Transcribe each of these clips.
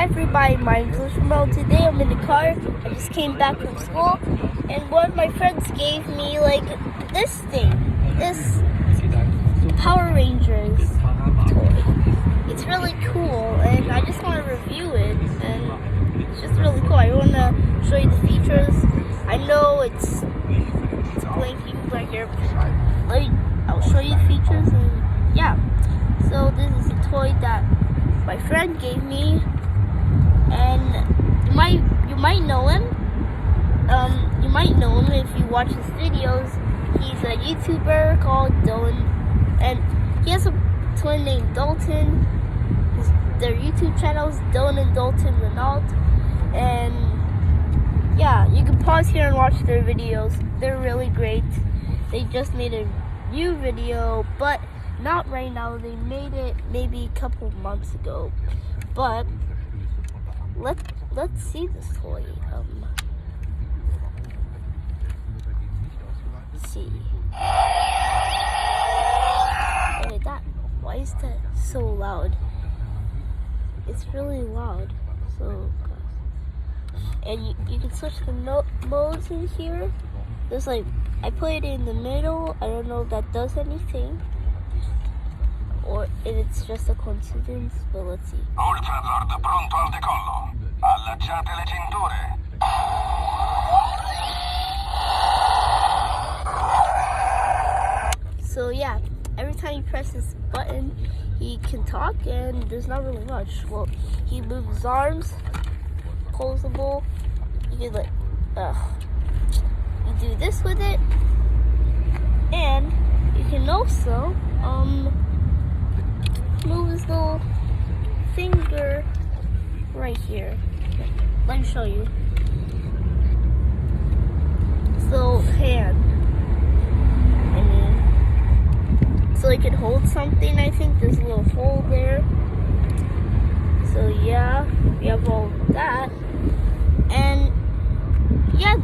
Hi everybody, my name is Lushmel. Today I'm in the car. I just came back from school and one of my friends gave me like this thing. This Power Rangers toy. It's really cool and I just want to review it and it's just really cool. I want to show you the features. I know it's blinking right here. I'll show you the features and yeah. So this is a toy that my friend gave me, and you might know him. You might know him if you watch his videos. He's a YouTuber called Dylan, and he has a twin named Dalton. Their YouTube channel is Dylan and Dalton Renault, and yeah, you can pause here and watch their videos. They're really great. They just made a new video, but not right now. They made it maybe a couple months ago. But let's see this toy. Let's see. Look at that. Why is that so loud? It's really loud. So, and you can switch the modes in here. There's like, I put it in the middle. I don't know if that does anything, or if it's just a coincidence, but let's see. Ultralord pronto al decollo. Allacciate le cinture. So yeah, every time you press this button, he can talk, and there's not really much. Well, he moves his arms, closable. You can like, you do this with it, and you can also move his little finger right here. Let me show you. His little hand. So he can hold something. I think there's a little hole there. So yeah, we have all that. And yeah,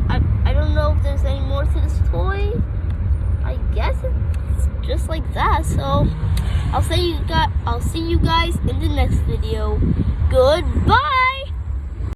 I don't know if there's any more to this toy. I guess it's just like that. So I'll see you guys in the next video. Goodbye.